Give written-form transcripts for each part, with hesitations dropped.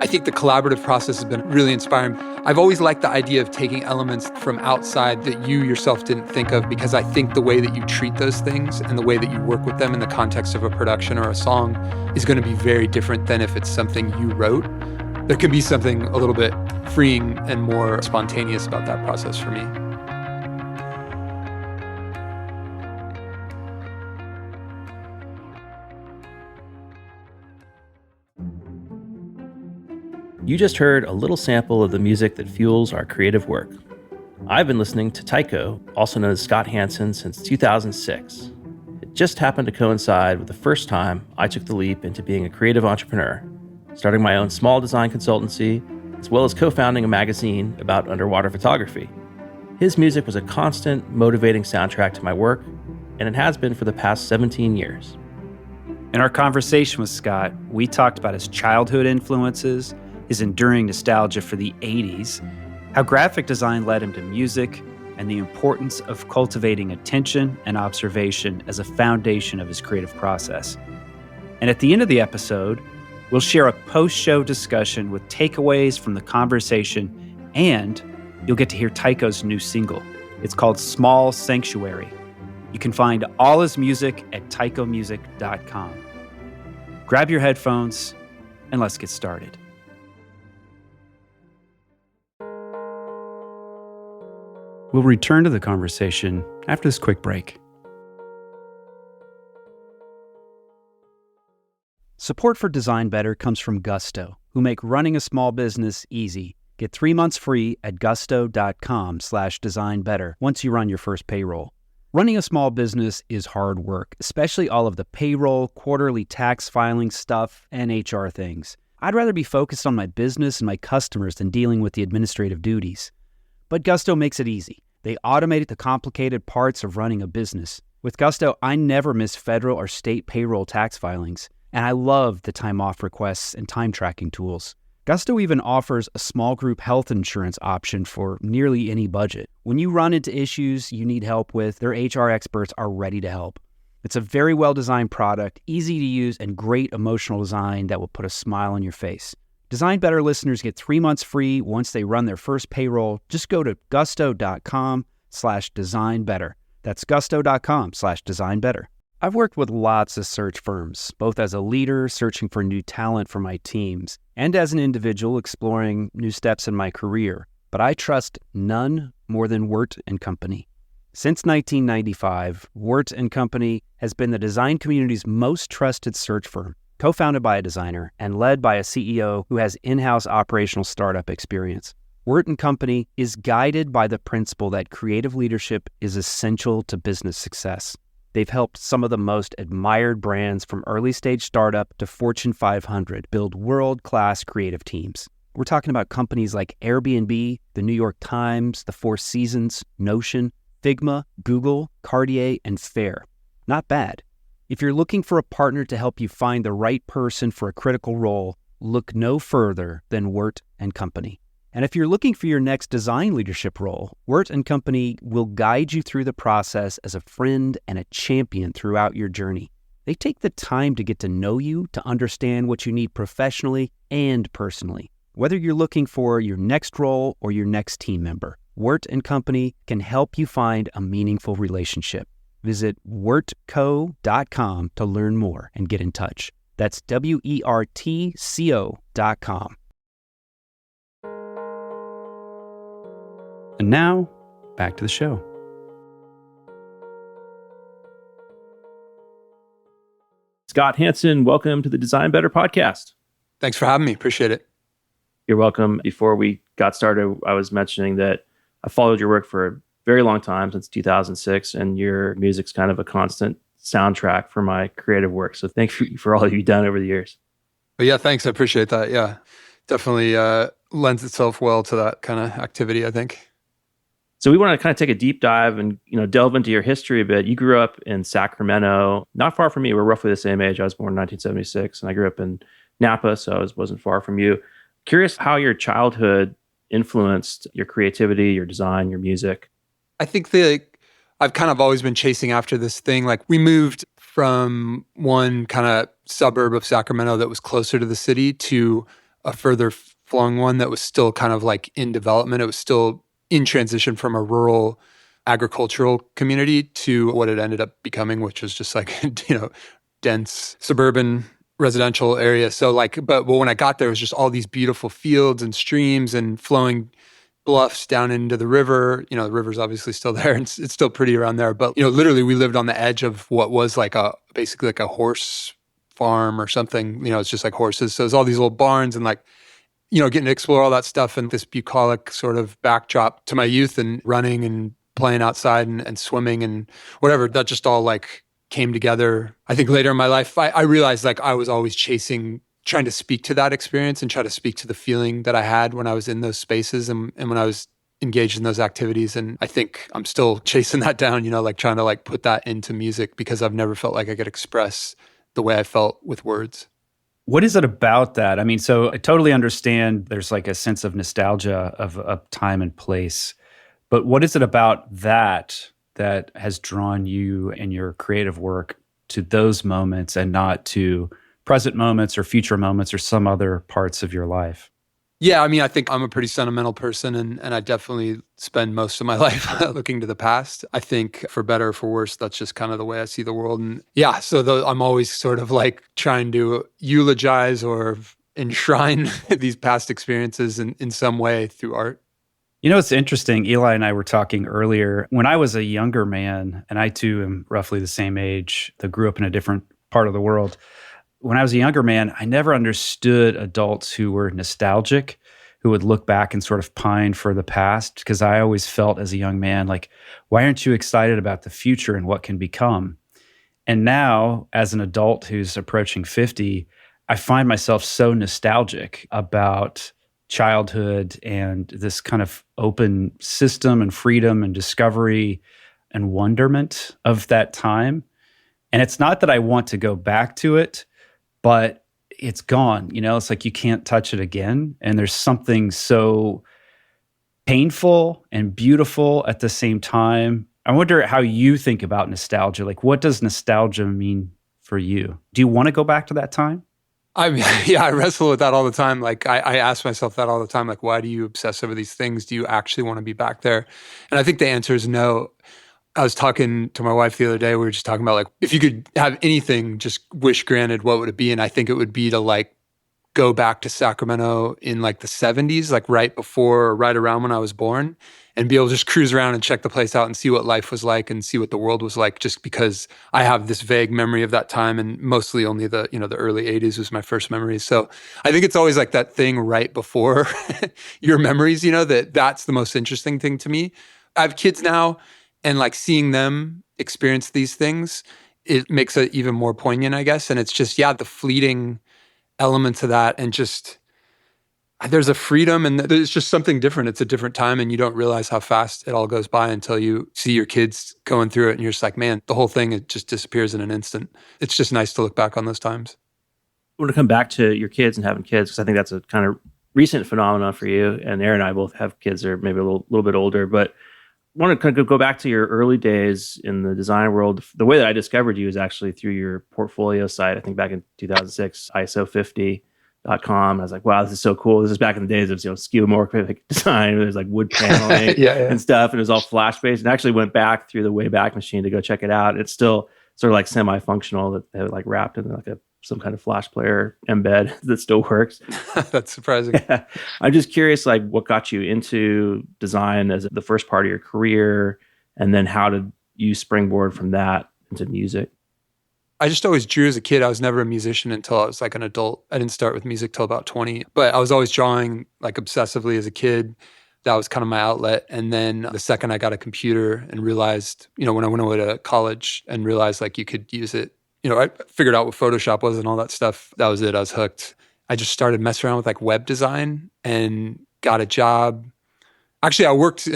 I think the collaborative process has been really inspiring. I've always liked the idea of taking elements from outside that you yourself didn't think of, because I think the way that you treat those things and the way that you work with them in the context of a production or a song is going to be very different than if it's something you wrote. There can be something a little bit freeing and more spontaneous about that process for me. You just heard a little sample of the music that fuels our creative work. I've been listening to Tycho, also known as Scott Hansen, since 2006. It just happened to coincide with the first time I took the leap into being a creative entrepreneur, starting my own small design consultancy, as well as co-founding a magazine about underwater photography. His music was a constant, motivating soundtrack to my work, and it has been for the past 17 years. In our conversation with Scott, we talked about his childhood influences, his enduring nostalgia for the 80s, how graphic design led him to music, and the importance of cultivating attention and observation as a foundation of his creative process. And at the end of the episode, we'll share a post-show discussion with takeaways from the conversation, and you'll get to hear Tycho's new single. It's called Small Sanctuary. You can find all his music at tychomusic.com. Grab your headphones, and let's get started. We'll return to the conversation after this quick break. Support for Design Better comes from Gusto, who make running a small business easy. Get 3 months free at gusto.com/designbetter once you run your first payroll. Running a small business is hard work, especially all of the payroll, quarterly tax filing stuff, and HR things. I'd rather be focused on my business and my customers than dealing with the administrative duties. But Gusto makes it easy. They automate the complicated parts of running a business. With Gusto, I never miss federal or state payroll tax filings, and I love the time off requests and time tracking tools. Gusto even offers a small group health insurance option for nearly any budget. When you run into issues you need help with, their HR experts are ready to help. It's a very well-designed product, easy to use, and great emotional design that will put a smile on your face. Design Better listeners get 3 months free once they run their first payroll. Just go to gusto.com/designbetter. That's gusto.com/designbetter. I've worked with lots of search firms, both as a leader searching for new talent for my teams, and as an individual exploring new steps in my career. But I trust none more than Wirt & Company. Since 1995, Wirt & Company has been the design community's most trusted search firm. Co-founded by a designer and led by a CEO who has in-house operational startup experience. Wirt & Company is guided by the principle that creative leadership is essential to business success. They've helped some of the most admired brands from early-stage startup to Fortune 500 build world-class creative teams. We're talking about companies like Airbnb, the New York Times, the Four Seasons, Notion, Figma, Google, Cartier, and Fair. Not bad. If you're looking for a partner to help you find the right person for a critical role, look no further than Wirt & Company. And if you're looking for your next design leadership role, Wirt & Company will guide you through the process as a friend and a champion throughout your journey. They take the time to get to know you, to understand what you need professionally and personally. Whether you're looking for your next role or your next team member, Wirt & Company can help you find a meaningful relationship. Visit wirtco.com to learn more and get in touch. That's WERTCO.com. And now, back to the show. Scott Hansen, welcome to the Design Better podcast. Thanks for having me. Appreciate it. You're welcome. Before we got started, I was mentioning that I followed your work for a very long time, since 2006, and your music's kind of a constant soundtrack for my creative work. So thank you for all you've done over the years. But yeah, thanks. I appreciate that. Yeah, definitely lends itself well to that kind of activity, I think. So we want to kind of take a deep dive and delve into your history a bit. You grew up in Sacramento, not far from me. We're roughly the same age. I was born in 1976, and I grew up in Napa, so I wasn't far from you. Curious how your childhood influenced your creativity, your design, your music. I think I've kind of always been chasing after this thing. Like, we moved from one kind of suburb of Sacramento that was closer to the city to a further flung one that was still kind of like in development. It was still in transition from a rural agricultural community to what it ended up becoming, which was just like, dense suburban residential area. So but when I got there, it was just all these beautiful fields and streams and flowing bluffs down into the river. The river's obviously still there and it's still pretty around there. But, literally we lived on the edge of what was basically like a horse farm or something. It's just like horses. So there's all these little barns and getting to explore all that stuff and this bucolic sort of backdrop to my youth and running and playing outside and swimming and whatever. That just all came together. I think later in my life, I realized I was always trying to speak to that experience and try to speak to the feeling that I had when I was in those spaces and when I was engaged in those activities. And I think I'm still chasing that down, trying to put that into music because I've never felt like I could express the way I felt with words. What is it about that? I mean, so I totally understand there's a sense of nostalgia of a time and place, but what is it about that has drawn you and your creative work to those moments and not to present moments or future moments or some other parts of your life? Yeah, I mean, I think I'm a pretty sentimental person and I definitely spend most of my life looking to the past. I think for better or for worse, that's just kind of the way I see the world. And yeah, so I'm always sort of trying to eulogize or enshrine these past experiences in some way through art. It's interesting. Eli and I were talking earlier. When I was a younger man, and I too am roughly the same age, that grew up in a different part of the world. When I was a younger man, I never understood adults who were nostalgic, who would look back and sort of pine for the past, because I always felt as a young man, why aren't you excited about the future and what can become? And now, as an adult who's approaching 50, I find myself so nostalgic about childhood and this kind of open system and freedom and discovery and wonderment of that time. And it's not that I want to go back to it, but it's gone. It's you can't touch it again. And there's something so painful and beautiful at the same time. I wonder how you think about nostalgia. What does nostalgia mean for you? Do you want to go back to that time? I mean, yeah, I wrestle with that all the time. I ask myself that all the time. Why do you obsess over these things? Do you actually want to be back there? And I think the answer is no. I was talking to my wife the other day. We were just talking about if you could have anything, just wish granted, what would it be? And I think it would be to go back to Sacramento in the 70s, right before or right around when I was born, and be able to just cruise around and check the place out and see what life was like and see what the world was like, just because I have this vague memory of that time, and mostly only the early 80s was my first memories. So I think it's always that thing right before your memories, that's the most interesting thing to me. I have kids now, and seeing them experience these things, it makes it even more poignant, I guess. And it's just, the fleeting elements of that, and just there's a freedom and there's just something different. It's a different time, and you don't realize how fast it all goes by until you see your kids going through it, and you're just man, the whole thing, it just disappears in an instant. It's just nice to look back on those times. I want to come back to your kids and having kids, because I think that's a kind of recent phenomenon for you. And Aaron and I both have kids that are maybe a little bit older, but I want to kind of go back to your early days in the design world. The way that I discovered you is actually through your portfolio site. I think back in 2006, ISO50.com. I was like, wow, this is so cool. This is back in the days of skeuomorphic design. There's wood paneling and stuff, and it was all flash-based. And I actually went back through the Wayback Machine to go check it out. It's still sort of semi-functional, that they have wrapped in some kind of flash player embed that still works. That's surprising. Yeah. I'm just curious, what got you into design as the first part of your career, and then how did you springboard from that into music? I just always drew as a kid. I was never a musician until I was an adult. I didn't start with music till about 20, but I was always drawing obsessively as a kid. That was kind of my outlet. And then the second I got a computer and realized, when I went away to college and realized you could use it, I figured out what Photoshop was and all that stuff. That was it. I was hooked. I just started messing around with web design and got a job. Actually, I worked,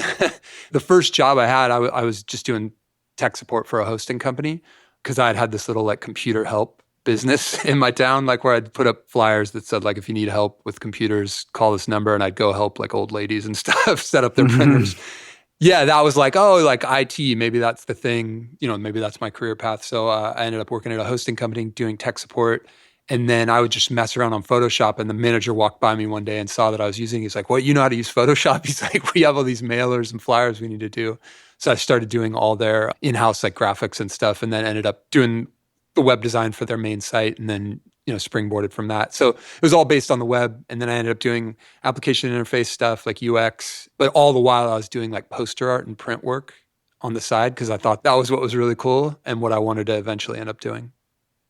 the first job I had, I was just doing tech support for a hosting company, because I had this little computer help business in my town, where I'd put up flyers that said if you need help with computers, call this number, and I'd go help old ladies and stuff set up their printers. Yeah, that was IT, maybe that's the thing, maybe that's my career path. So I ended up working at a hosting company doing tech support. And then I would just mess around on Photoshop. And the manager walked by me one day and saw that I was using it. He's like, "What, you know how to use Photoshop?" He's like, "We have all these mailers and flyers we need to do." So I started doing all their in-house like graphics and stuff, and then ended up doing the web design for their main site, and then springboarded from that. So it was all based on the web. And then I ended up doing application interface stuff like UX, but all the while I was doing like poster art and print work on the side because I thought that was what was really cool and what I wanted to eventually end up doing.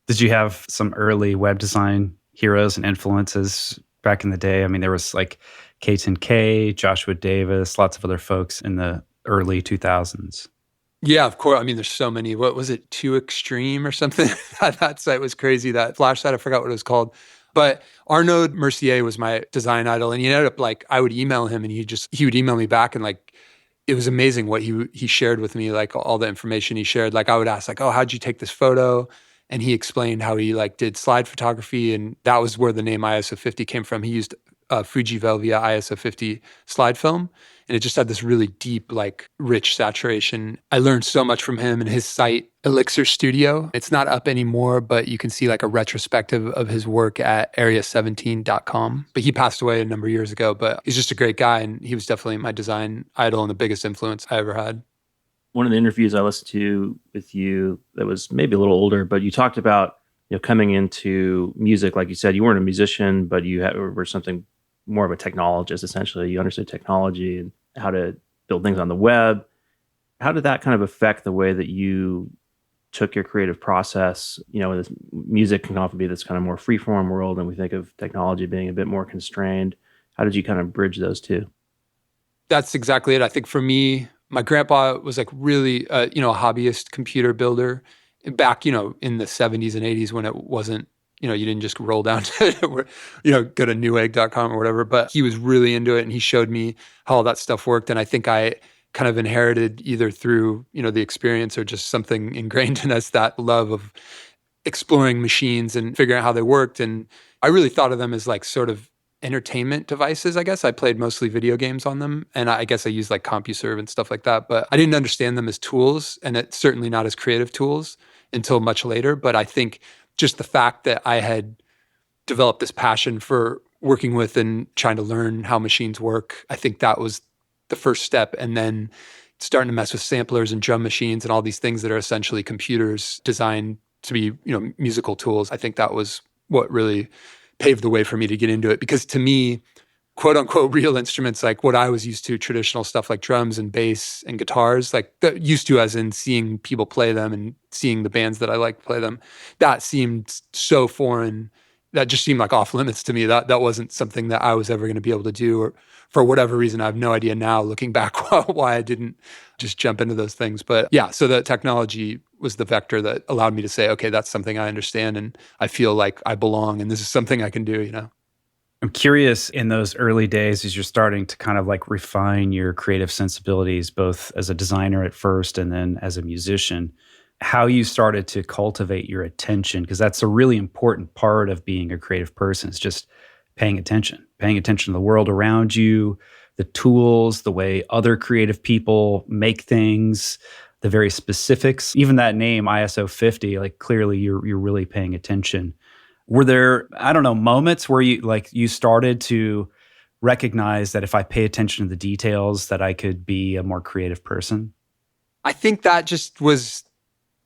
Did you have some early web design heroes and influences back in the day? I mean, there was like K10K, Joshua Davis, lots of other folks in the early 2000s. Yeah, of course. I mean, there's so many. What was it? Too Extreme or something? That site was crazy. That Flash site, I forgot what it was called. But Arnaud Mercier was my design idol. And he ended up like, I would email him and he would email me back, and like, it was amazing what he shared with me, like all the information he shared. Like I would ask like, "Oh, how'd you take this photo?" And he explained how he like did slide photography. And that was where the name ISO 50 came from. He used Fuji Velvia ISO 50 slide film. And it just had this really deep, like rich saturation. I learned so much from him and his site, Elixir Studio. It's not up anymore, but you can see like a retrospective of his work at area17.com. But he passed away a number of years ago, but he's just a great guy. And he was definitely my design idol and the biggest influence I ever had. One of the interviews I listened to with you that was maybe a little older, but you talked about coming into music. Like you said, you weren't a musician, but you were something more of a technologist, essentially. You understood technology and how to build things on the web. How did that kind of affect the way that you took your creative process? This music can often be this kind of more free-form world, and we think of technology being a bit more constrained. How did you kind of bridge those two? That's exactly it. I think for me, my grandpa was like really, a hobbyist computer builder back, in the 70s and 80s when it wasn't, you didn't just roll down to, go to newegg.com or whatever, but he was really into it and he showed me how all that stuff worked. And I think I kind of inherited either through, the experience or just something ingrained in us, that love of exploring machines and figuring out how they worked. And I really thought of them as like sort of entertainment devices, I guess. I played mostly video games on them. And I guess I used like CompuServe and stuff like that. But I didn't understand them as tools, and it's certainly not as creative tools until much later. But I think just the fact that I had developed this passion for working with and trying to learn how machines work, I think that was the first step. And then starting to mess with samplers and drum machines and all these things that are essentially computers designed to be, musical tools. I think that was what really paved the way for me to get into it. Because to me, quote unquote, real instruments, like what I was used to, traditional stuff like drums and bass and guitars, like used to as in seeing people play them and seeing the bands that I liked play them, that seemed so foreign. That just seemed like off limits to me. That wasn't something that I was ever going to be able to do, or for whatever reason, I have no idea now looking back why I didn't just jump into those things. But yeah, so the technology was the vector that allowed me to say, okay, that's something I understand and I feel like I belong and this is something I can do, I'm curious, in those early days, as you're starting to kind of like refine your creative sensibilities, both as a designer at first and then as a musician, how you started to cultivate your attention, because that's a really important part of being a creative person. It's just paying attention to the world around you, the tools, the way other creative people make things, the very specifics. Even that name, ISO 50, like clearly you're really paying attention. Were there, moments where you started to recognize that if I pay attention to the details, that I could be a more creative person? I think that just was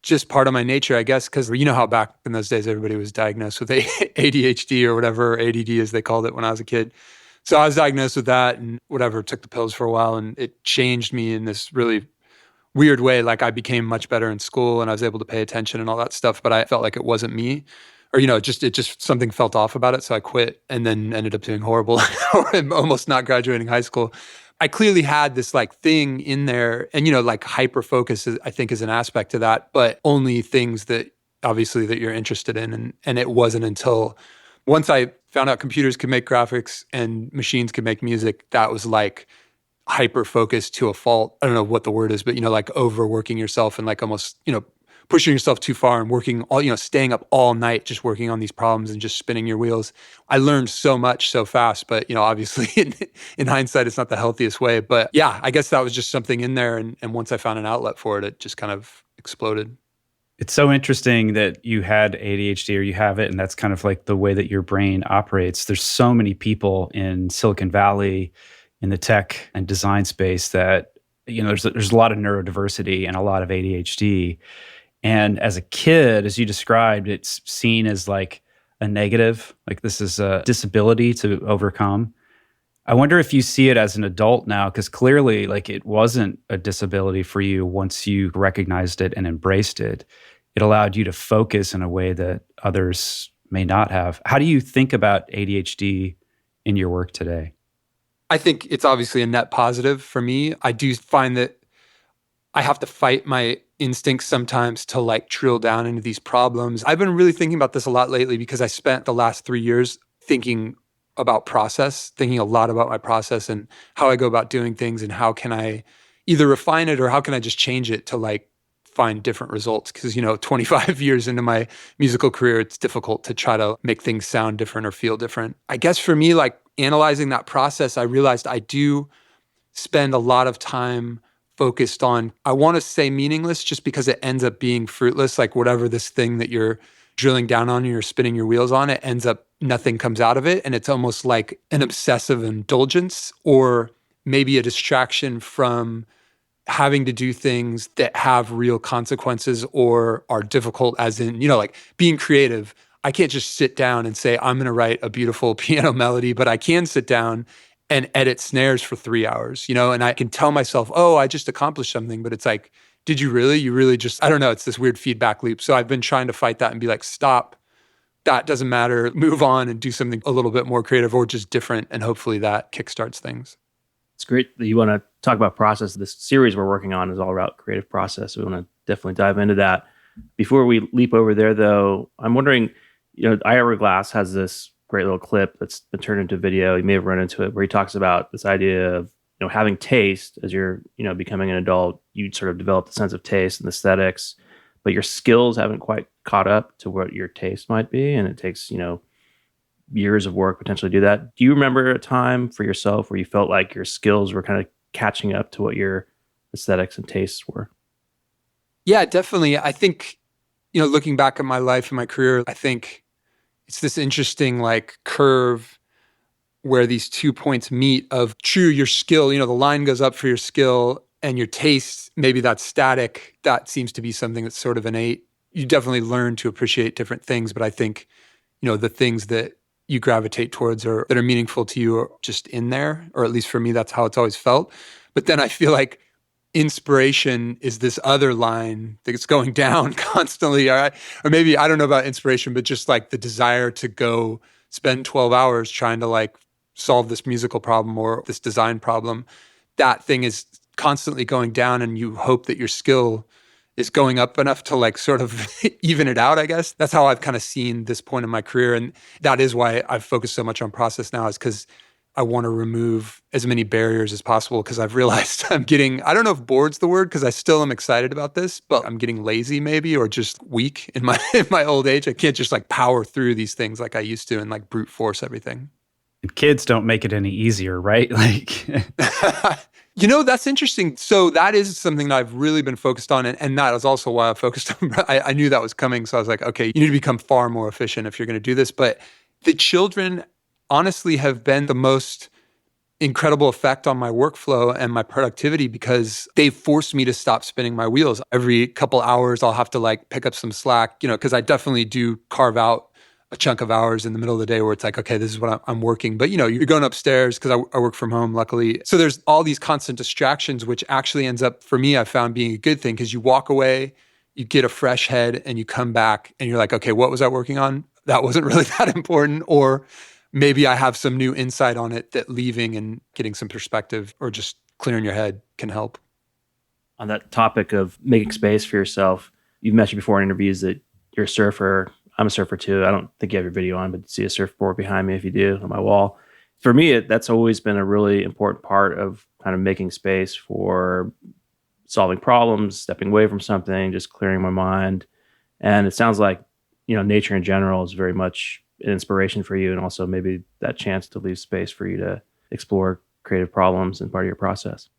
just part of my nature, I guess, because you know how back in those days, everybody was diagnosed with ADHD or whatever, ADD as they called it when I was a kid. So I was diagnosed with that and whatever, took the pills for a while, and it changed me in this really weird way. Like I became much better in school and I was able to pay attention and all that stuff, but I felt like it wasn't me. Or, it just something felt off about it. So I quit and then ended up doing horrible or almost not graduating high school. I clearly had this like thing in there and, like hyper focus, I think is an aspect to that, but only things that obviously that you're interested in. And it wasn't until once I found out computers could make graphics and machines could make music, that was like hyper focused to a fault. I don't know what the word is, but, like overworking yourself and like almost, pushing yourself too far and working all, staying up all night, just working on these problems and just spinning your wheels. I learned so much so fast, but, obviously in hindsight, it's not the healthiest way. But yeah, I guess that was just something in there. And once I found an outlet for it, it just kind of exploded. It's so interesting that you had ADHD or you have it, and that's kind of like the way that your brain operates. There's so many people in Silicon Valley, in the tech and design space that, there's a lot of neurodiversity and a lot of ADHD. And as a kid, as you described, it's seen as like a negative, like this is a disability to overcome. I wonder if you see it as an adult now, because clearly, like, it wasn't a disability for you once you recognized it and embraced it. It allowed you to focus in a way that others may not have. How do you think about ADHD in your work today? I think it's obviously a net positive for me. I do find that I have to fight my instincts sometimes to like drill down into these problems. I've been really thinking about this a lot lately because I spent the last 3 years thinking about process, thinking a lot about my process and how I go about doing things and how can I either refine it or how can I just change it to like find different results. Because, 25 years into my musical career, it's difficult to try to make things sound different or feel different. I guess for me, like analyzing that process, I realized I do spend a lot of time focused on, I want to say meaningless just because it ends up being fruitless. Like whatever this thing that you're drilling down on and you're spinning your wheels on, it ends up nothing comes out of it. And it's almost like an obsessive indulgence or maybe a distraction from having to do things that have real consequences or are difficult, as in, like being creative. I can't just sit down and say, I'm going to write a beautiful piano melody, but I can sit down and edit snares for 3 hours, and I can tell myself, oh, I just accomplished something. But it's like, did you really? You really just, I don't know. It's this weird feedback loop. So I've been trying to fight that and be like, stop. That doesn't matter. Move on and do something a little bit more creative or just different. And hopefully that kickstarts things. It's great that you want to talk about process. This series we're working on is all about creative process. We want to definitely dive into that. Before we leap over there, though, I'm wondering, Ira Glass has this great little clip that's been turned into video. You may have run into it, where he talks about this idea of, having taste as you're, becoming an adult. You sort of develop a sense of taste and aesthetics, but your skills haven't quite caught up to what your taste might be. And it takes, years of work potentially to do that. Do you remember a time for yourself where you felt like your skills were kind of catching up to what your aesthetics and tastes were? Yeah, definitely. I think, looking back at my life and my career, I think it's this interesting like curve where these 2 points meet of true, your skill, the line goes up for your skill and your taste, maybe that's static. That seems to be something that's sort of innate. You definitely learn to appreciate different things, but I think, the things that you gravitate towards or that are meaningful to you are just in there, or at least for me, that's how it's always felt. But then I feel like inspiration is this other line that's going down constantly. Or maybe, I don't know about inspiration, but just like the desire to go spend 12 hours trying to like solve this musical problem or this design problem. That thing is constantly going down and you hope that your skill is going up enough to like sort of even it out, I guess. That's how I've kind of seen this point in my career. And that is why I've focused so much on process now, is because I want to remove as many barriers as possible, because I've realized I'm getting, I don't know if bored's the word, because I still am excited about this, but I'm getting lazy maybe, or just weak in my old age. I can't just like power through these things like I used to and like brute force everything. And kids don't make it any easier, right? Like, that's interesting. So that is something that I've really been focused on. And that is also why I focused on, I knew that was coming. So I was like, okay, you need to become far more efficient if you're going to do this. But the children honestly have been the most incredible effect on my workflow and my productivity, because they've forced me to stop spinning my wheels. Every couple hours, I'll have to like pick up some slack, because I definitely do carve out a chunk of hours in the middle of the day where it's like, okay, this is what I'm working. But, you're going upstairs because I work from home, luckily. So there's all these constant distractions, which actually ends up, for me, I found being a good thing, because you walk away, you get a fresh head, and you come back and you're like, okay, what was I working on? That wasn't really that important. Or maybe I have some new insight on it that leaving and getting some perspective or just clearing your head can help. On that topic of making space for yourself, you've mentioned before in interviews that you're a surfer. I'm a surfer too. I don't think you have your video on, but you see a surfboard behind me if you do on my wall. For me, that's always been a really important part of kind of making space for solving problems, stepping away from something, just clearing my mind. And it sounds like, nature in general is very much an inspiration for you, and also maybe that chance to leave space for you to explore creative problems and part of your process.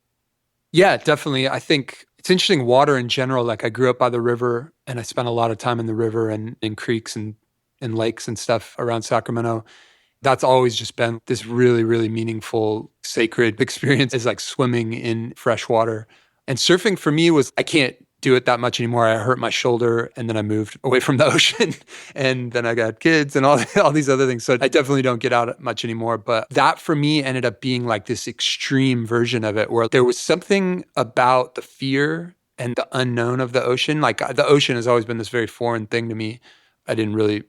Yeah, definitely. I think it's interesting, water in general. Like I grew up by the river and I spent a lot of time in the river and in creeks and lakes and stuff around Sacramento. That's always just been this really, really meaningful, sacred experience is like swimming in fresh water. And surfing for me was, I can't do it that much anymore. I hurt my shoulder and then I moved away from the ocean and then I got kids and all these other things. So I definitely don't get out much anymore. But that for me ended up being like this extreme version of it where there was something about the fear and the unknown of the ocean. Like the ocean has always been this very foreign thing to me. I didn't really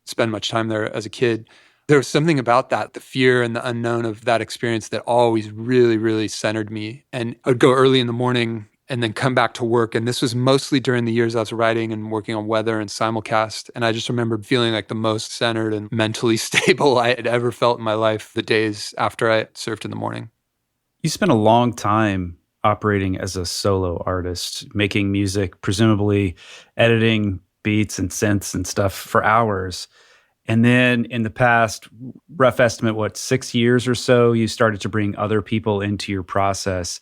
spend much time there as a kid. There was something about that, the fear and the unknown of that experience that always really, really centered me. And I would go early in the morning and then come back to work. And this was mostly during the years I was writing and working on weather and simulcast. And I just remember feeling like the most centered and mentally stable I had ever felt in my life the days after I surfed in the morning. You spent a long time operating as a solo artist, making music, presumably editing beats and synths and stuff for hours. And then in the past, rough estimate, 6 years or so, you started to bring other people into your process.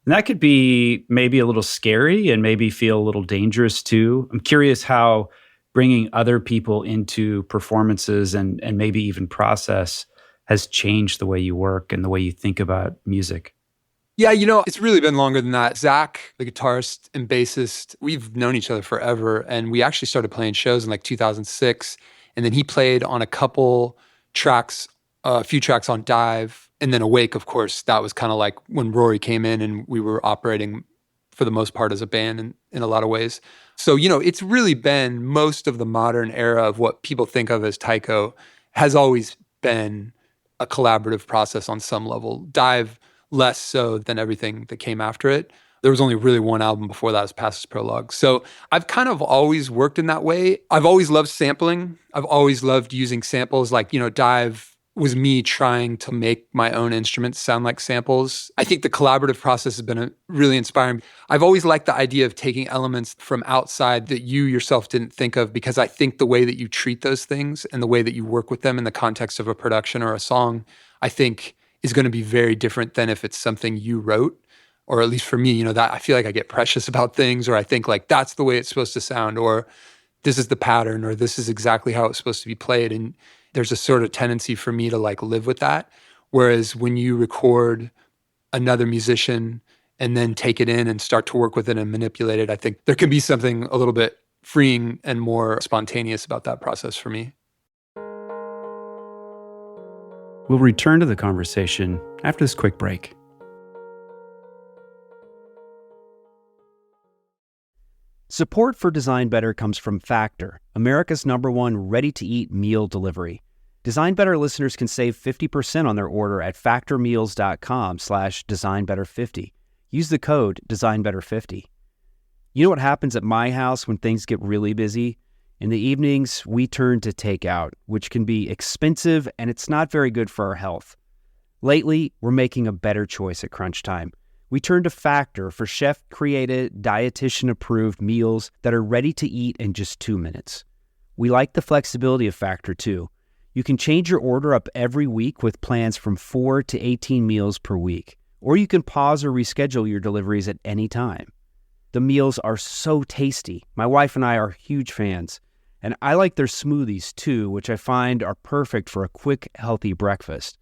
And that could be maybe a little scary and maybe feel a little dangerous too. I'm curious how bringing other people into performances and maybe even process has changed the way you work and the way you think about music. Yeah, it's really been longer than that. Zach, the guitarist and bassist, we've known each other forever. And we actually started playing shows in like 2006. And then he played on a couple tracks, a few tracks on Dive. And then Awake, of course, that was kind of like when Rory came in and we were operating for the most part as a band in a lot of ways. So, it's really been most of the modern era of what people think of as Tycho has always been a collaborative process on some level. Dive less so than everything that came after it. There was only really one album before that was Past Is Prologue. So I've kind of always worked in that way. I've always loved sampling. I've always loved using samples. Like, Dive was me trying to make my own instruments sound like samples. I think the collaborative process has been really inspiring. I've always liked the idea of taking elements from outside that you yourself didn't think of, because I think the way that you treat those things and the way that you work with them in the context of a production or a song, I think is going to be very different than if it's something you wrote. Or at least for me, that I feel like I get precious about things, or I think like that's the way it's supposed to sound, or this is the pattern, or this is exactly how it's supposed to be played. And there's a sort of tendency for me to like live with that. Whereas when you record another musician and then take it in and start to work with it and manipulate it, I think there can be something a little bit freeing and more spontaneous about that process for me. We'll return to the conversation after this quick break. Support for Design Better comes from Factor, America's #1 ready-to-eat meal delivery. Design Better listeners can save 50% on their order at factormeals.com/designbetter50. Use the code designbetter50. You know what happens at my house when things get really busy? In the evenings, we turn to takeout, which can be expensive and it's not very good for our health. Lately, we're making a better choice at crunch time. We turn to Factor for chef-created, dietitian-approved meals that are ready to eat in just 2 minutes. We like the flexibility of Factor, too. You can change your order up every week with plans from 4 to 18 meals per week, or you can pause or reschedule your deliveries at any time. The meals are so tasty. My wife and I are huge fans, and I like their smoothies, too, which I find are perfect for a quick, healthy breakfast.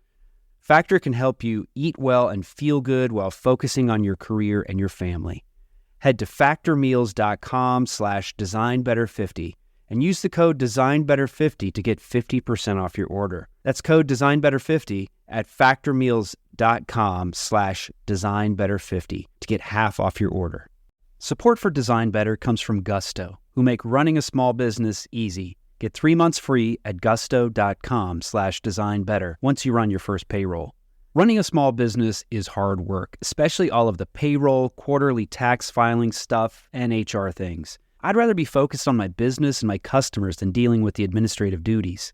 Factor can help you eat well and feel good while focusing on your career and your family. Head to factormeals.com/designbetter50 and use the code designbetter50 to get 50% off your order. That's code designbetter50 at factormeals.com/designbetter50 to get half off your order. Support for Design Better comes from Gusto, who make running a small business easy. Get 3 months free at gusto.com/designbetter once you run your first payroll. Running a small business is hard work, especially all of the payroll, quarterly tax filing stuff, and HR things. I'd rather be focused on my business and my customers than dealing with the administrative duties.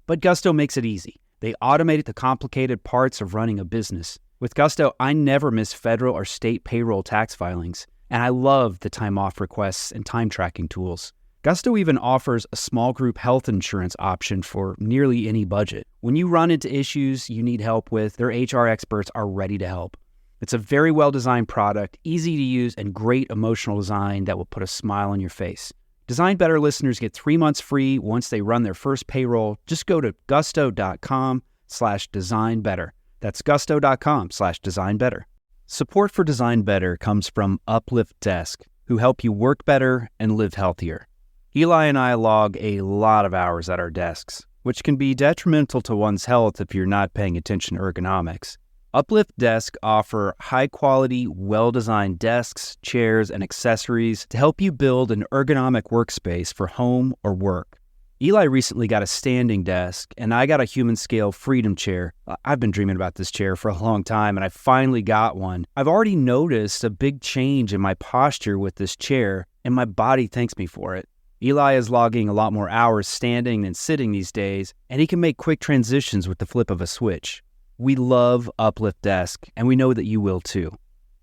But Gusto makes it easy. They automate the complicated parts of running a business. With Gusto, I never miss federal or state payroll tax filings, and I love the time off requests and time tracking tools. Gusto even offers a small group health insurance option for nearly any budget. When you run into issues you need help with, their HR experts are ready to help. It's a very well-designed product, easy to use, and great emotional design that will put a smile on your face. Design Better listeners get 3 months free once they run their first payroll. Just go to gusto.com/designbetter. That's gusto.com/designbetter. Support for Design Better comes from Uplift Desk, who help you work better and live healthier. Eli and I log a lot of hours at our desks, which can be detrimental to one's health if you're not paying attention to ergonomics. Uplift Desk offer high-quality, well-designed desks, chairs, and accessories to help you build an ergonomic workspace for home or work. Eli recently got a standing desk, and I got a human-scale Freedom chair. I've been dreaming about this chair for a long time, and I finally got one. I've already noticed a big change in my posture with this chair, and my body thanks me for it. Eli is logging a lot more hours standing than sitting these days, and he can make quick transitions with the flip of a switch. We love Uplift Desk, and we know that you will too.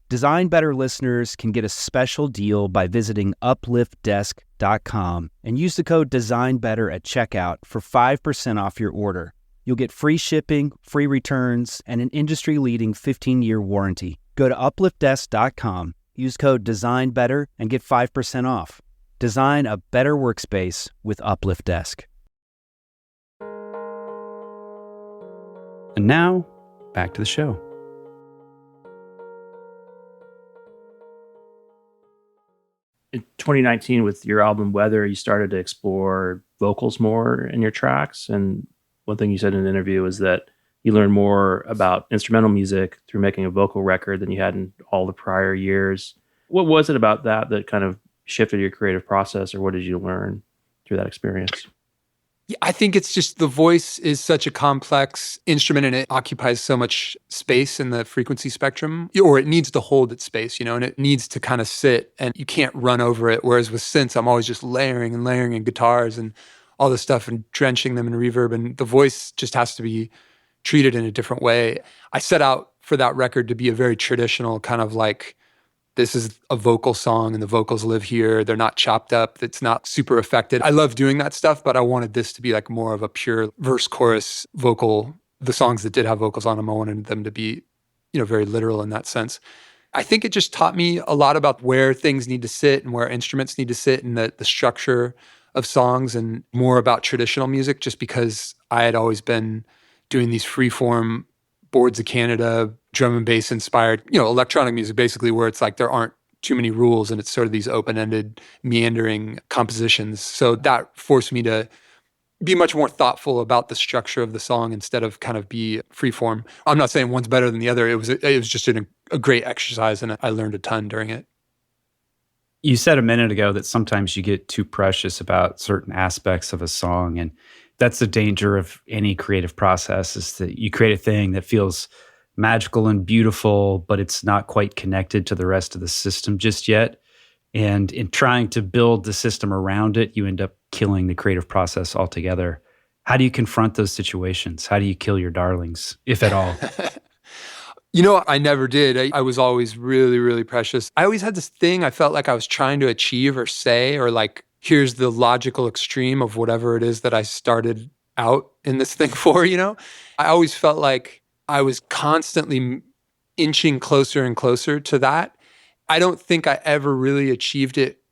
Design Better listeners can get a special deal by visiting upliftdesk.com and use the code DesignBetter at checkout for 5% off your order. You'll get free shipping, free returns, and an industry-leading 15-year warranty. Go to upliftdesk.com, use code DesignBetter, and get 5% off. Design a better workspace with Uplift Desk. And now, back to the show. In 2019, with your album Weather, you started to explore vocals more in your tracks. And one thing you said in an interview was that you learned more about instrumental music through making a vocal record than you had in all the prior years. What was it about that kind of shifted your creative process, or what did you learn through that experience? Yeah, I think it's just the voice is such a complex instrument and it occupies so much space in the frequency spectrum, or it needs to hold its space, and it needs to kind of sit and you can't run over it. Whereas with synths, I'm always just layering and layering in guitars and all this stuff and drenching them in reverb. And the voice just has to be treated in a different way. I set out for that record to be a very traditional kind of like, this is a vocal song and the vocals live here. They're not chopped up. It's not super affected. I love doing that stuff, but I wanted this to be like more of a pure verse chorus vocal. The songs that did have vocals on them, I wanted them to be, very literal in that sense. I think it just taught me a lot about where things need to sit and where instruments need to sit and the structure of songs, and more about traditional music, just because I had always been doing these free-form Boards of Canada, drum and bass inspired, electronic music, basically, where it's like there aren't too many rules and it's sort of these open-ended, meandering compositions. So that forced me to be much more thoughtful about the structure of the song instead of kind of be freeform. I'm not saying one's better than the other. It was just a great exercise, and I learned a ton during it. You said a minute ago that sometimes you get too precious about certain aspects of a song, and that's the danger of any creative process, is that you create a thing that feels magical and beautiful, but it's not quite connected to the rest of the system just yet. And in trying to build the system around it, you end up killing the creative process altogether. How do you confront those situations? How do you kill your darlings, if at all? I never did. I was always really, really precious. I always had this thing I felt like I was trying to achieve or say, or like, here's the logical extreme of whatever it is that I started out in this thing for, I always felt like I was constantly inching closer and closer to that. I don't think I ever really achieved it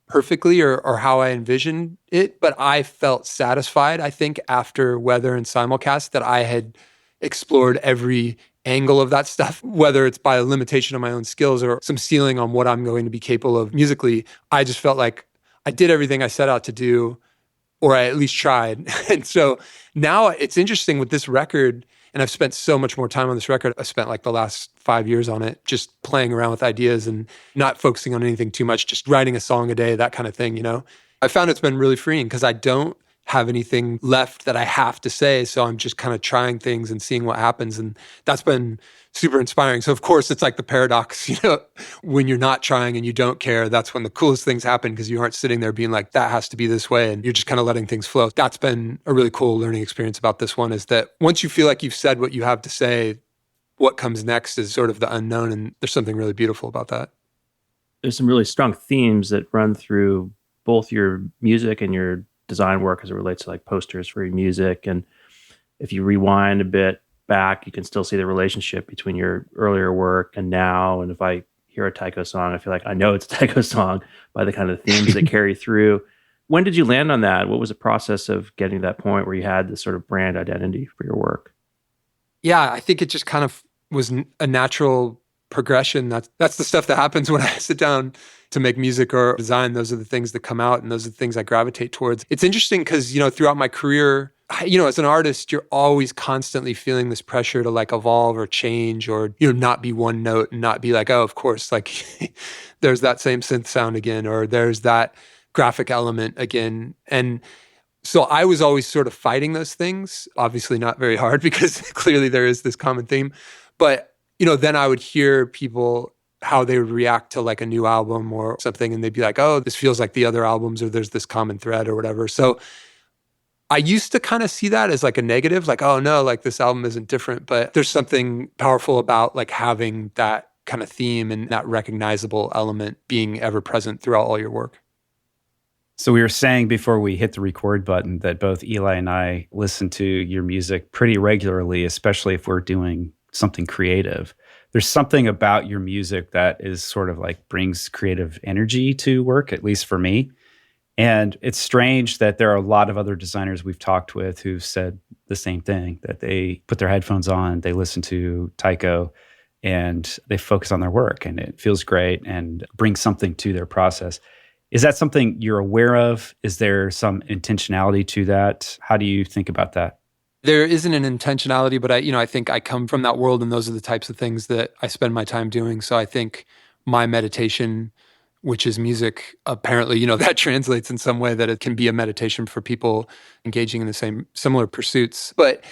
perfectly or how I envisioned it, but I felt satisfied, I think, after Weather and Simulcast, that I had explored every angle of that stuff, whether it's by a limitation of my own skills or some ceiling on what I'm going to be capable of musically. I just felt like I did everything I set out to do, or I at least tried. And so now it's interesting with this record, and I've spent so much more time on this record. I spent like the last 5 years on it, just playing around with ideas and not focusing on anything too much, just writing a song a day, that kind of thing, I found it's been really freeing because I don't have anything left that I have to say. So I'm just kind of trying things and seeing what happens. And that's been super inspiring. So of course, it's like the paradox, when you're not trying and you don't care, that's when the coolest things happen, because you aren't sitting there being like, that has to be this way. And you're just kind of letting things flow. That's been a really cool learning experience about this one, is that once you feel like you've said what you have to say, what comes next is sort of the unknown. And there's something really beautiful about that. There's some really strong themes that run through both your music and your design work as it relates to like posters for your music. And if you rewind a bit, back, you can still see the relationship between your earlier work and now. And if I hear a Tycho song, I feel like I know it's a Tycho song by the kind of themes that carry through. When did you land on that? What was the process of getting to that point where you had this sort of brand identity for your work? Yeah, I think it just kind of was a natural progression. That's the stuff that happens when I sit down to make music or design. Those are the things that come out, and those are the things I gravitate towards. It's interesting because, throughout my career, as an artist, you're always constantly feeling this pressure to like evolve or change or, not be one note and not be like, oh, of course, like there's that same synth sound again, or there's that graphic element again. And so I was always sort of fighting those things, obviously not very hard because clearly there is this common theme. But, then I would hear people, how they would react to like a new album or something, and they'd be like, oh, this feels like the other albums, or there's this common thread or whatever. So I used to kind of see that as like a negative, like, oh no, like this album isn't different. But there's something powerful about like having that kind of theme and that recognizable element being ever present throughout all your work. So we were saying before we hit the record button that both Eli and I listen to your music pretty regularly, especially if we're doing something creative. There's something about your music that is sort of like brings creative energy to work, at least for me. And it's strange that there are a lot of other designers we've talked with who've said the same thing, that they put their headphones on, they listen to Tycho, and they focus on their work, and it feels great and brings something to their process. Is that something you're aware of? Is there some intentionality to that? How do you think about that? There isn't an intentionality, but I think I come from that world, and those are the types of things that I spend my time doing. So I think my meditation, which is music, apparently, that translates in some way that it can be a meditation for people engaging in the similar pursuits. But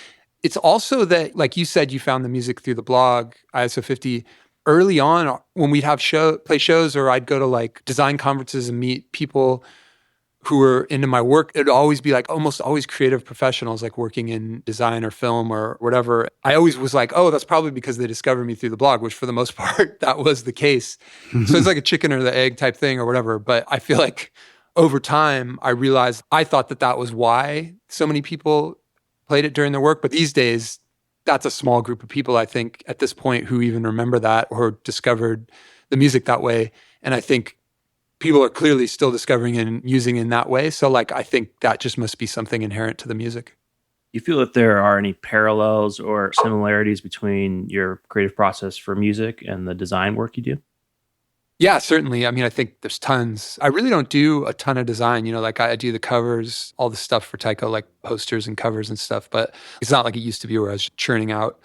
it's also that, like you said, you found the music through the blog, ISO 50. Early on, when we'd have play shows, or I'd go to like design conferences and meet people who were into my work, it'd always be like almost always creative professionals, like working in design or film or whatever. I always was like, oh, that's probably because they discovered me through the blog, which for the most part, that was the case. So it's like a chicken or the egg type thing or whatever. But I feel like over time, I realized I thought that was why so many people played it during their work. But these days, that's a small group of people, I think, at this point who even remember that or discovered the music that way. And I think people are clearly still discovering and using in that way. So like, I think that just must be something inherent to the music. You feel that there are any parallels or similarities between your creative process for music and the design work you do? Yeah, certainly. I mean, I think there's tons. I really don't do a ton of design. Like I do the covers, all the stuff for Tycho, like posters and covers and stuff. But it's not like it used to be where I was churning out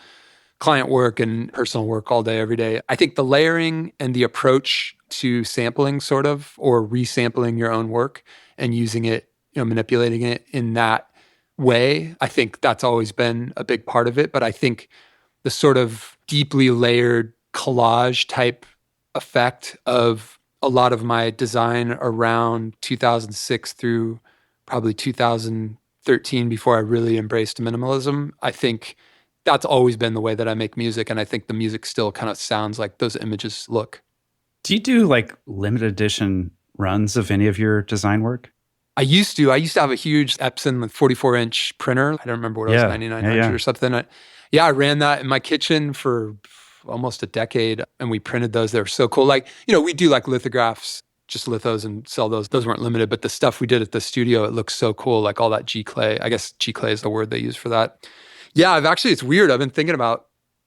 client work and personal work all day, every day. I think the layering and the approach to sampling sort of, or resampling your own work and using it, manipulating it in that way, I think that's always been a big part of it. But I think the sort of deeply layered collage type effect of a lot of my design around 2006 through probably 2013, before I really embraced minimalism, I think that's always been the way that I make music. And I think the music still kind of sounds like those images look. Do you do like limited edition runs of any of your design work? I used to have a huge Epson 44-inch printer. I don't remember what it was, 9900 or something. I ran that in my kitchen for almost a decade, and we printed those. They were so cool. Like, we do like lithographs, just lithos, and sell those. Those weren't limited, but the stuff we did at the studio, it looks so cool. Like all that G-clay. I guess G-clay is the word they use for that. Yeah, it's weird. I've been thinking about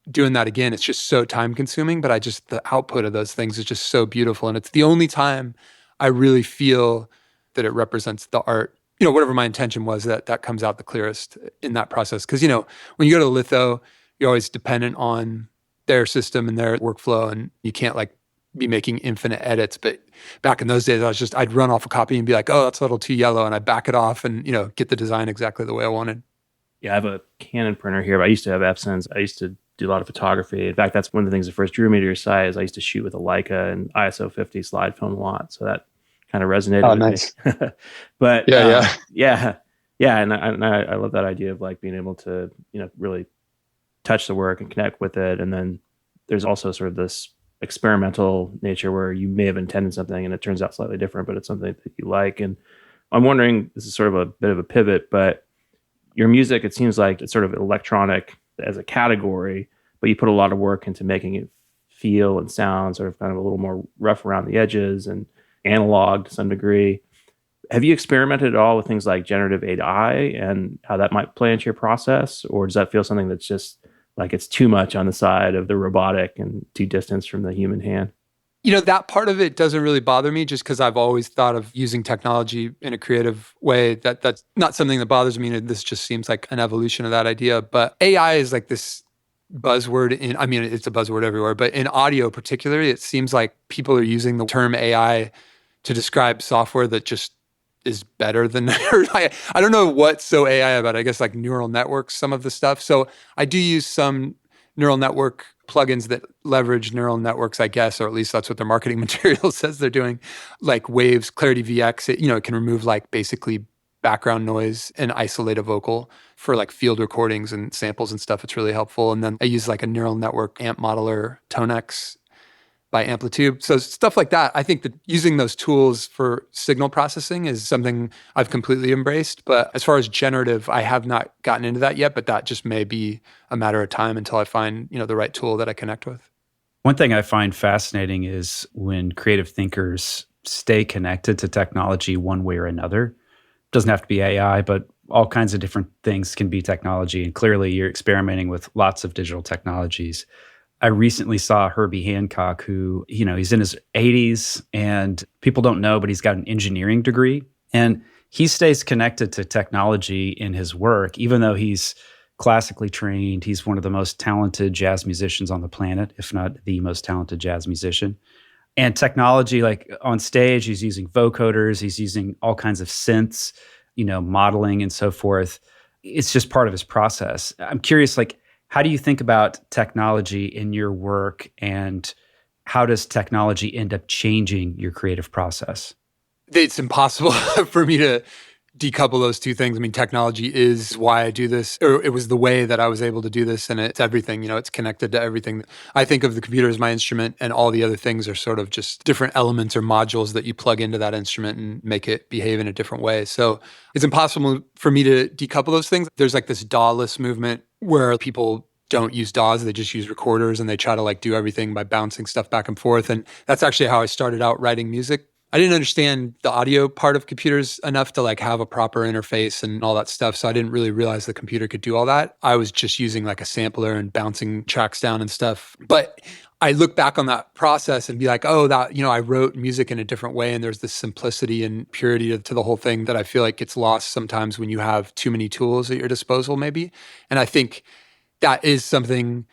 doing that again. It's just so time consuming, but the output of those things is just so beautiful. And it's the only time I really feel that it represents the art, whatever my intention was, that comes out the clearest in that process. Because, when you go to litho, you're always dependent on their system and their workflow, and you can't like be making infinite edits. But back in those days, I'd run off a copy and be like, oh, that's a little too yellow. And I'd back it off and, get the design exactly the way I wanted. Yeah, I have a Canon printer here, but I used to have Epsons. I used to do a lot of photography. In fact, that's one of the things that first drew me to your site is I used to shoot with a Leica and ISO 50 slide film a lot. So that kind of resonated with nice. me. But Yeah. And I love that idea of like being able to, really touch the work and connect with it. And then there's also sort of this experimental nature where you may have intended something and it turns out slightly different, but it's something that you like. And I'm wondering, this is sort of a bit of a pivot, but your music, it seems like it's sort of electronic as a category, but you put a lot of work into making it feel and sound sort of kind of a little more rough around the edges and analog to some degree. Have you experimented at all with things like generative AI and how that might play into your process? Or does that feel something that's just like it's too much on the side of the robotic and too distant from the human hand? That part of it doesn't really bother me just because I've always thought of using technology in a creative way. That's not something that bothers me. This just seems like an evolution of that idea. But AI is like this buzzword it's a buzzword everywhere, but in audio particularly, it seems like people are using the term AI to describe software that just is better than I don't know what's so AI about it. I guess like neural networks, some of the stuff. So I do use some neural network plugins that leverage neural networks, I guess, or at least that's what their marketing material says they're doing, like Waves, Clarity VX. It can remove like basically background noise and isolate a vocal for like field recordings and samples and stuff. It's really helpful. And then I use like a neural network amp modeler, Tonex by Amplitude. So stuff like that. I think that using those tools for signal processing is something I've completely embraced. But as far as generative, I have not gotten into that yet, but that just may be a matter of time until I find, the right tool that I connect with. One thing I find fascinating is when creative thinkers stay connected to technology one way or another. It doesn't have to be AI, but all kinds of different things can be technology. And clearly you're experimenting with lots of digital technologies. I recently saw Herbie Hancock, who, he's in his 80s and people don't know, but he's got an engineering degree. And he stays connected to technology in his work, even though he's classically trained. He's one of the most talented jazz musicians on the planet, if not the most talented jazz musician. And technology, like on stage, he's using vocoders, he's using all kinds of synths, modeling and so forth. It's just part of his process. I'm curious, how do you think about technology in your work, and how does technology end up changing your creative process? It's impossible for me to decouple those two things. I mean, technology is why I do this, or it was the way that I was able to do this, and it's everything, it's connected to everything. I think of the computer as my instrument, and all the other things are sort of just different elements or modules that you plug into that instrument and make it behave in a different way. So it's impossible for me to decouple those things. There's like this DAW-less movement where people don't use DAWs, they just use recorders, and they try to like do everything by bouncing stuff back and forth. And that's actually how I started out writing music. I didn't understand the audio part of computers enough to like have a proper interface and all that stuff. So I didn't really realize the computer could do all that. I was just using like a sampler and bouncing tracks down and stuff. But I look back on that process and be like, oh, that, I wrote music in a different way. And there's this simplicity and purity to the whole thing that I feel like gets lost sometimes when you have too many tools at your disposal, maybe. And I think that is something,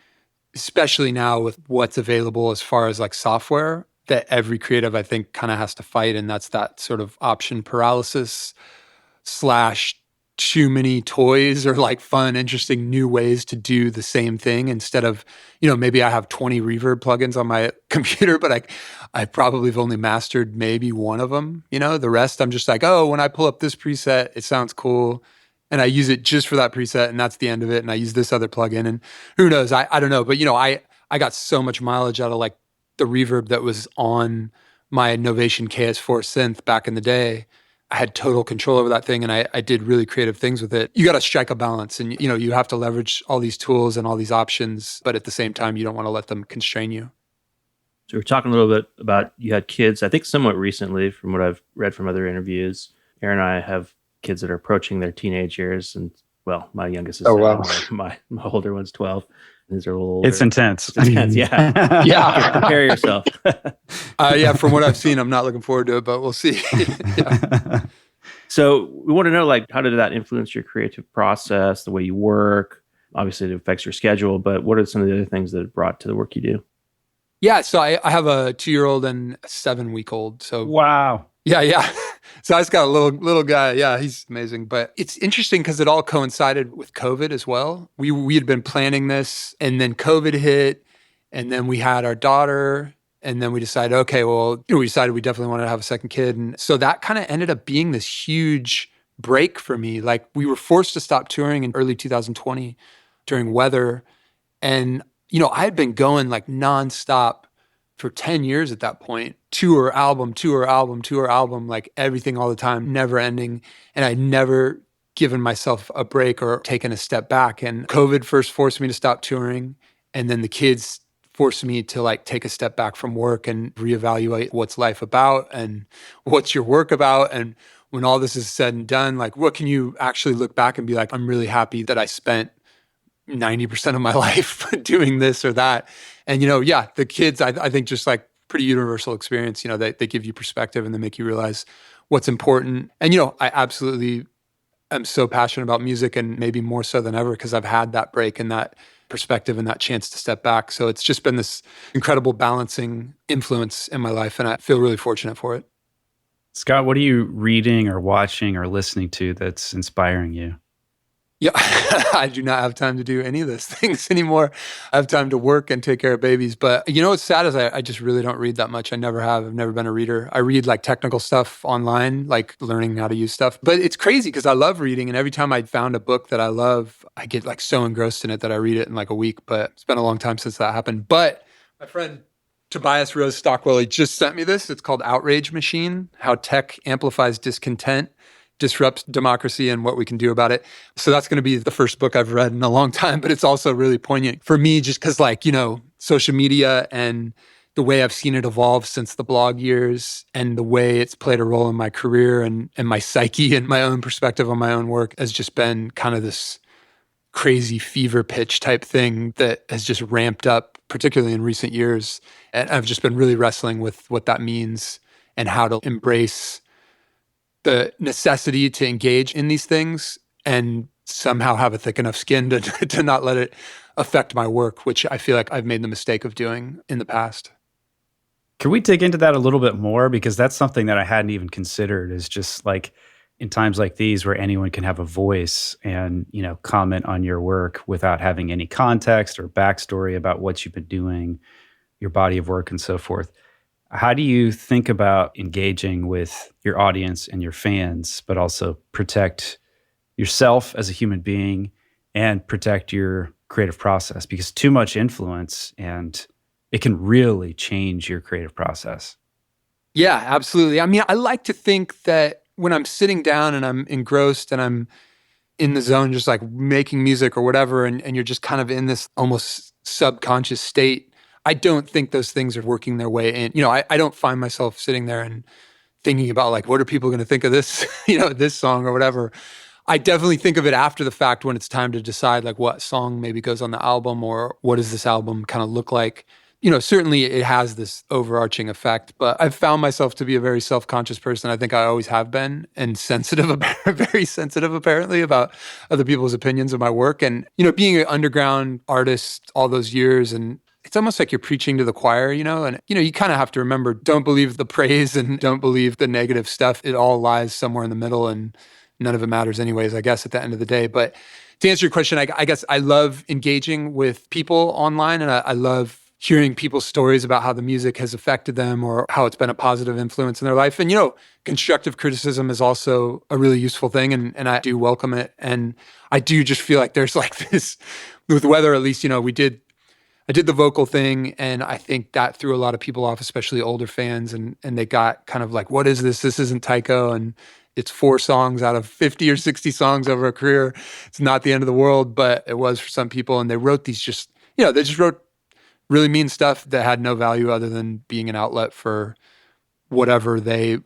especially now with what's available as far as like software, that every creative, I think, kind of has to fight. And that's that sort of option paralysis / too many toys or like fun, interesting new ways to do the same thing instead of, maybe I have 20 reverb plugins on my computer, but I probably have only mastered maybe one of them. The rest I'm just like, oh, when I pull up this preset, it sounds cool. And I use it just for that preset, and that's the end of it. And I use this other plugin, and who knows? I don't know. But, I got so much mileage out of like the reverb that was on my Novation KS4 synth back in the day. I had total control over that thing, and I did really creative things with it. You got to strike a balance, and, you have to leverage all these tools and all these options, but at the same time, you don't want to let them constrain you. So we're talking a little bit about, you had kids, I think somewhat recently from what I've read from other interviews. Aaron and I have kids that are approaching their teenage years, and well, my youngest is 7, my older one's 12. These are a little older. It's intense. It's intense, yeah. Yeah. Prepare yourself. Yeah, from what I've seen, I'm not looking forward to it, but we'll see. Yeah. So we want to know, how did that influence your creative process, the way you work? Obviously, it affects your schedule, but what are some of the other things that it brought to the work you do? Yeah, so I have a 2-year-old and a 7-week-old. So wow. Yeah. So I just got a little guy. Yeah, he's amazing. But it's interesting because it all coincided with COVID as well. We had been planning this, and then COVID hit, and then we had our daughter, and then we decided, okay, well, we decided we definitely wanted to have a second kid. And so that kind of ended up being this huge break for me. Like, we were forced to stop touring in early 2020 during weather. And, I had been going like nonstop for 10 years at that point, tour, album, like everything all the time, never ending. And I never given myself a break or taken a step back. And COVID first forced me to stop touring. And then the kids forced me to like take a step back from work and reevaluate what's life about and what's your work about. And when all this is said and done, like what can you actually look back and be like, I'm really happy that I spent 90% of my life doing this or that. And, the kids, I think just like pretty universal experience, they give you perspective and they make you realize what's important. And, I absolutely am so passionate about music, and maybe more so than ever because I've had that break and that perspective and that chance to step back. So it's just been this incredible balancing influence in my life, and I feel really fortunate for it. Scott, what are you reading or watching or listening to that's inspiring you? Yeah, I do not have time to do any of those things anymore. I have time to work and take care of babies. But what's sad is I just really don't read that much. I never have. I've never been a reader. I read like technical stuff online, like learning how to use stuff. But it's crazy because I love reading. And every time I found a book that I love, I get like so engrossed in it that I read it in like a week. But it's been a long time since that happened. But my friend Tobias Rose Stockwell, he just sent me this. It's called Outrage Machine: How Tech Amplifies Discontent, Disrupts Democracy, and What We Can Do About It. So that's going to be the first book I've read in a long time, but it's also really poignant for me just because social media and the way I've seen it evolve since the blog years and the way it's played a role in my career and my psyche and my own perspective on my own work has just been kind of this crazy fever pitch type thing that has just ramped up, particularly in recent years. And I've just been really wrestling with what that means and how to embrace the necessity to engage in these things and somehow have a thick enough skin to not let it affect my work, which I feel like I've made the mistake of doing in the past. Can we dig into that a little bit more? Because that's something that I hadn't even considered, is just like in times like these where anyone can have a voice and, comment on your work without having any context or backstory about what you've been doing, your body of work and so forth. How do you think about engaging with your audience and your fans, but also protect yourself as a human being and protect your creative process? Because too much influence and it can really change your creative process. Yeah, absolutely. I mean, I like to think that when I'm sitting down and I'm engrossed and I'm in the zone, just like making music or whatever, and you're just kind of in this almost subconscious state, I don't think those things are working their way in. I don't find myself sitting there and thinking about like, what are people going to think of this, this song or whatever. I definitely think of it after the fact when it's time to decide like what song maybe goes on the album or what does this album kind of look like. Certainly it has this overarching effect, but I've found myself to be a very self-conscious person. I think I always have been, and sensitive, very sensitive apparently about other people's opinions of my work. And, being an underground artist all those years, and it's almost like you're preaching to the choir, and, you kind of have to remember, don't believe the praise and don't believe the negative stuff. It all lies somewhere in the middle and none of it matters anyways, I guess, at the end of the day. But to answer your question, I guess I love engaging with people online, and I love hearing people's stories about how the music has affected them or how it's been a positive influence in their life. And, constructive criticism is also a really useful thing, and I do welcome it. And I do just feel like there's like this, with weather at least, I did the vocal thing, and I think that threw a lot of people off, especially older fans, and they got kind of like, what is this? This isn't Tycho, and it's 4 songs out of 50 or 60 songs over a career. It's not the end of the world, but it was for some people. And they wrote these they just wrote really mean stuff that had no value other than being an outlet for whatever they,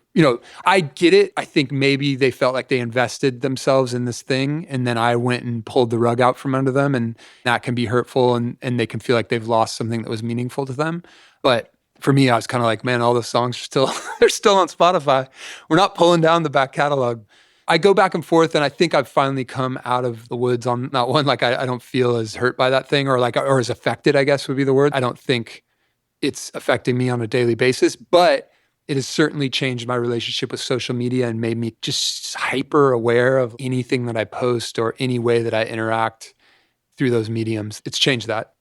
I get it. I think maybe they felt like they invested themselves in this thing, and then I went and pulled the rug out from under them, and that can be hurtful, and they can feel like they've lost something that was meaningful to them. But for me, I was kind of like, man, all those songs are still, they're still on Spotify. We're not pulling down the back catalog. I go back and forth, and I think I've finally come out of the woods on that one. Like I don't feel as hurt by that thing, or as affected, I guess would be the word. I don't think it's affecting me on a daily basis, but it has certainly changed my relationship with social media and made me just hyper aware of anything that I post or any way that I interact through those mediums. It's changed that.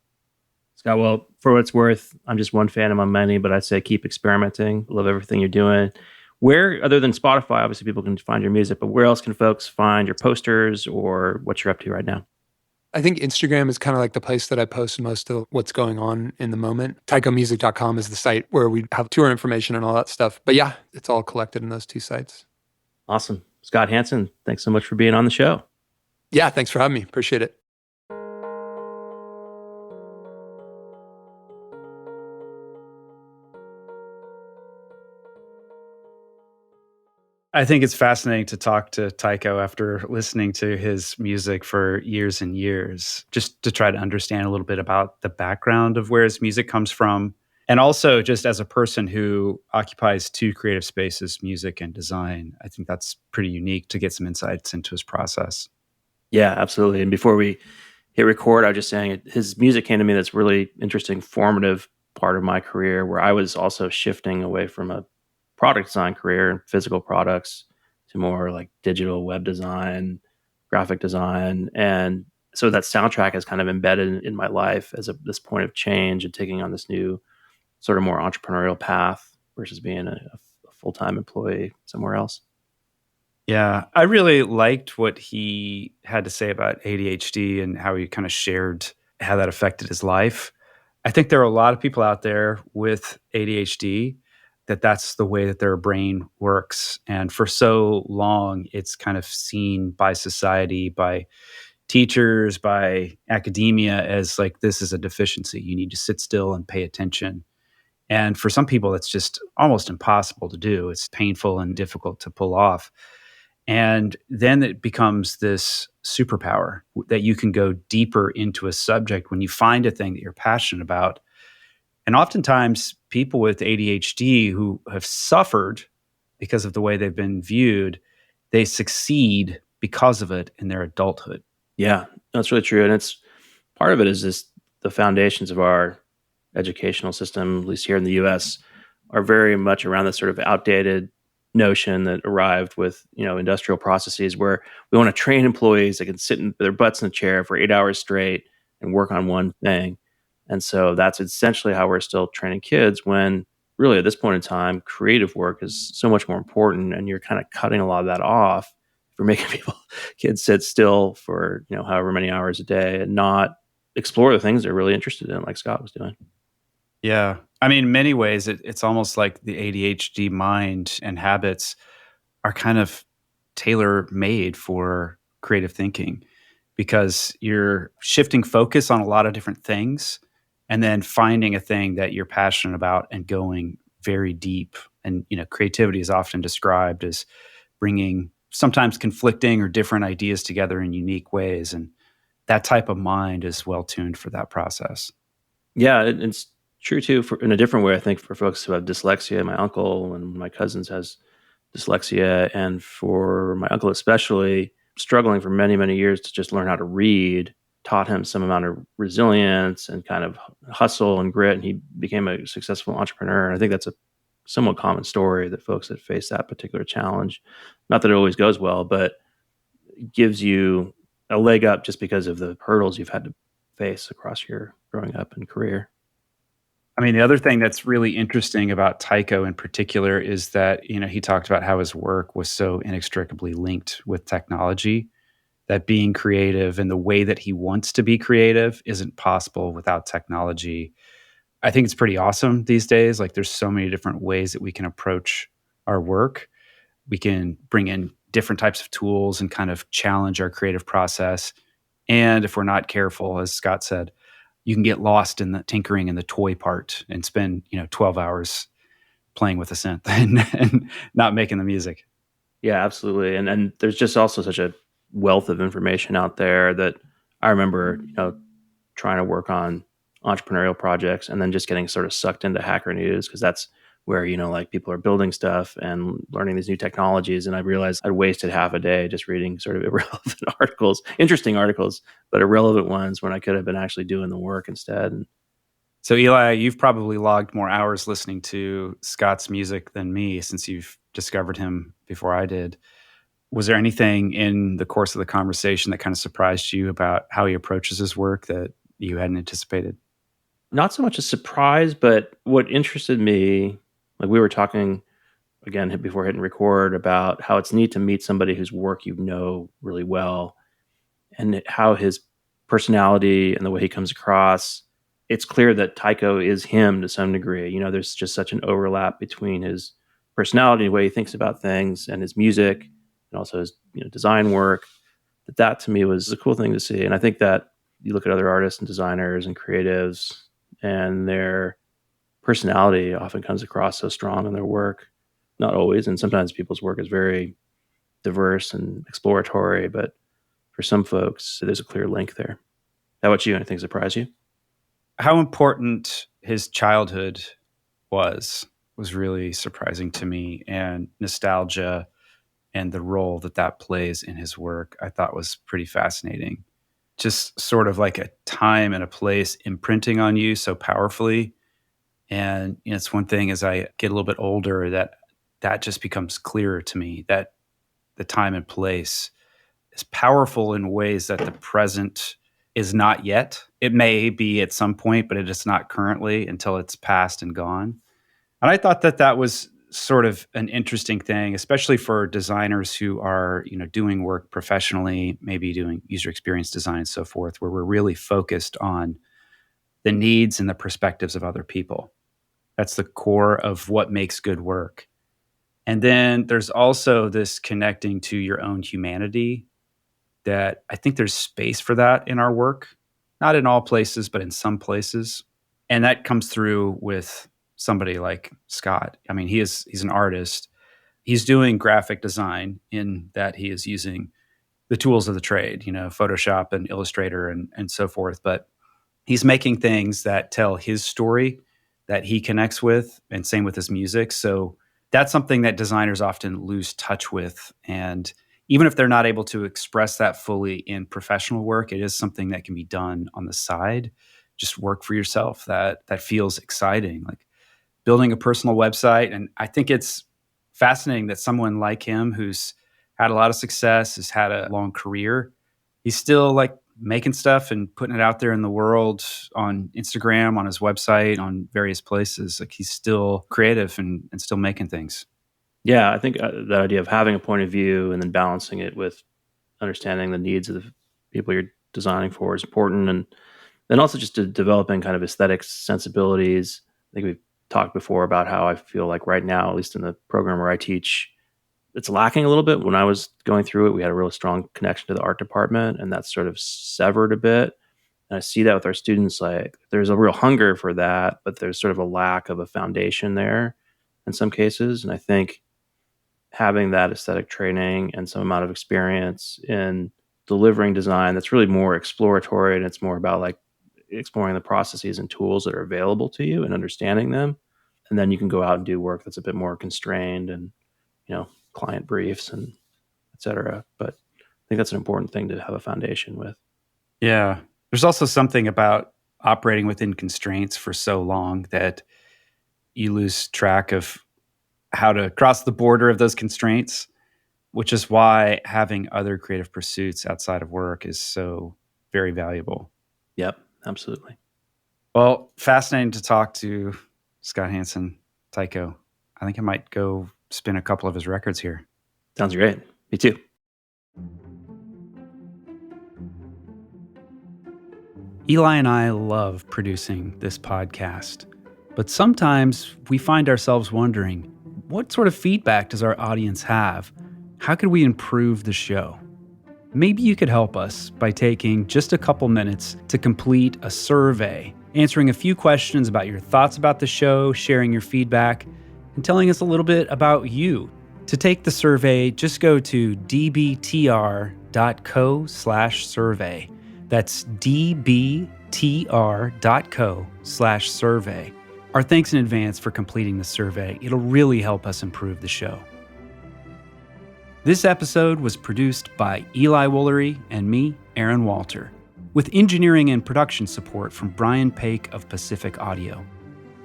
Scott, well, for what it's worth, I'm just one fan among many, but I'd say keep experimenting. Love everything you're doing. Where, other than Spotify, obviously people can find your music, but where else can folks find your posters or what you're up to right now? I think Instagram is kind of like the place that I post most of what's going on in the moment. TychoMusic.com is the site where we have tour information and all that stuff. But yeah, it's all collected in those 2 sites. Awesome. Scott Hansen, thanks so much for being on the show. Yeah, thanks for having me. Appreciate it. I think it's fascinating to talk to Tycho after listening to his music for years and years, just to try to understand a little bit about the background of where his music comes from. And also, just as a person who occupies two creative spaces, music and design, I think that's pretty unique to get some insights into his process. Yeah, absolutely. And before we hit record, I was just saying his music came to me that's really interesting, formative part of my career where I was also shifting away from a product design career and physical products to more like digital web design, graphic design. And so that soundtrack is kind of embedded in my life as this point of change and taking on this new sort of more entrepreneurial path versus being a full-time employee somewhere else. Yeah, I really liked what he had to say about ADHD and how he kind of shared how that affected his life. I think there are a lot of people out there with ADHD that's the way that their brain works. And for so long, it's kind of seen by society, by teachers, by academia as like, this is a deficiency. You need to sit still and pay attention. And for some people, it's just almost impossible to do. It's painful and difficult to pull off. And then it becomes this superpower that you can go deeper into a subject when you find a thing that you're passionate about. And oftentimes, people with ADHD who have suffered because of the way they've been viewed, they succeed because of it in their adulthood. Yeah, that's really true. And it's part of it is just the foundations of our educational system, at least here in the US, are very much around this sort of outdated notion that arrived with, industrial processes where we want to train employees that can sit in their butts in a chair for 8 hours straight and work on one thing. And so that's essentially how we're still training kids when really at this point in time, creative work is so much more important and you're kind of cutting a lot of that off for making kids sit still for, however many hours a day and not explore the things they're really interested in, like Scott was doing. Yeah. I mean, in many ways, it's almost like the ADHD mind and habits are kind of tailor made for creative thinking because you're shifting focus on a lot of different things and then finding a thing that you're passionate about and going very deep. And, creativity is often described as bringing sometimes conflicting or different ideas together in unique ways. And that type of mind is well tuned for that process. Yeah, it's true too. In a different way, I think for folks who have dyslexia, my uncle and my cousins has dyslexia, and for my uncle especially, struggling for many, many years to just learn how to read, taught him some amount of resilience and kind of hustle and grit, and he became a successful entrepreneur. And I think that's a somewhat common story that folks that face that particular challenge, not that it always goes well, but gives you a leg up just because of the hurdles you've had to face across your growing up and career. I mean, the other thing that's really interesting about Tycho in particular is that, he talked about how his work was so inextricably linked with technology, that being creative and the way that he wants to be creative isn't possible without technology. I think it's pretty awesome these days. Like there's so many different ways that we can approach our work. We can bring in different types of tools and kind of challenge our creative process. And if we're not careful, as Scott said, you can get lost in the tinkering and the toy part and spend, 12 hours playing with a synth and not making the music. Yeah, absolutely. And there's just also such a wealth of information out there that I remember, trying to work on entrepreneurial projects and then just getting sort of sucked into hacker news because that's where, like people are building stuff and learning these new technologies. And I realized I'd wasted half a day just reading sort of irrelevant articles, interesting articles, but irrelevant ones when I could have been actually doing the work instead. So Eli, you've probably logged more hours listening to Scott's music than me since you've discovered him before I did. Was there anything in the course of the conversation that kind of surprised you about how he approaches his work that you hadn't anticipated? Not so much a surprise, but what interested me, like we were talking again before hitting record about how it's neat to meet somebody whose work you know really well and how his personality and the way he comes across. It's clear that Tycho is him to some degree. There's just such an overlap between his personality, the way he thinks about things, and his music, and also his design work. That to me was a cool thing to see. And I think that you look at other artists and designers and creatives, and their personality often comes across so strong in their work. Not always, and sometimes people's work is very diverse and exploratory, but for some folks, there's a clear link there. How about you? Anything surprise you? How important his childhood was really surprising to me, and nostalgia and the role that plays in his work, I thought was pretty fascinating. Just sort of like a time and a place imprinting on you so powerfully. And it's one thing as I get a little bit older that just becomes clearer to me, that the time and place is powerful in ways that the present is not yet. It may be at some point, but it is not currently until it's past and gone. And I thought that was sort of an interesting thing, especially for designers who are, doing work professionally, maybe doing user experience design and so forth, where we're really focused on the needs and the perspectives of other people. That's the core of what makes good work. And then there's also this connecting to your own humanity, that I think there's space for that in our work, not in all places, but in some places. And that comes through with somebody like Scott. I mean, he's an artist. He's doing graphic design in that he is using the tools of the trade, Photoshop and Illustrator and so forth. But he's making things that tell his story that he connects with, and same with his music. So that's something that designers often lose touch with. And even if they're not able to express that fully in professional work, it is something that can be done on the side. Just work for yourself that feels exciting, like building a personal website. And I think it's fascinating that someone like him, who's had a lot of success, has had a long career, he's still like making stuff and putting it out there in the world on Instagram, on his website, on various places. Like he's still creative and still making things. Yeah, I think that idea of having a point of view and then balancing it with understanding the needs of the people you're designing for is important. And then also just developing kind of aesthetic sensibilities. I think we've talked before about how I feel like right now, at least in the program where I teach, it's lacking a little bit. When I was going through it, we had a really strong connection to the art department, and that's sort of severed a bit. And I see that with our students, like there's a real hunger for that, but there's sort of a lack of a foundation there in some cases. And I think having that aesthetic training and some amount of experience in delivering design that's really more exploratory, and it's more about like exploring the processes and tools that are available to you and understanding them. And then you can go out and do work that's a bit more constrained and, client briefs and et cetera. But I think that's an important thing to have a foundation with. Yeah. There's also something about operating within constraints for so long that you lose track of how to cross the border of those constraints, which is why having other creative pursuits outside of work is so very valuable. Yep, absolutely. Well, fascinating to talk to Scott Hansen, Tycho. I think I might go spin a couple of his records here. Sounds great. Me too. Eli and I love producing this podcast, but sometimes we find ourselves wondering, what sort of feedback does our audience have? How could we improve the show? Maybe you could help us by taking just a couple minutes to complete a survey, answering a few questions about your thoughts about the show, sharing your feedback, and telling us a little bit about you. To take the survey, just go to dbtr.co/survey. That's dbtr.co/survey. Our thanks in advance for completing the survey. It'll really help us improve the show. This episode was produced by Eli Woolery and me, Aaron Walter, with engineering and production support from Brian Paik of Pacific Audio.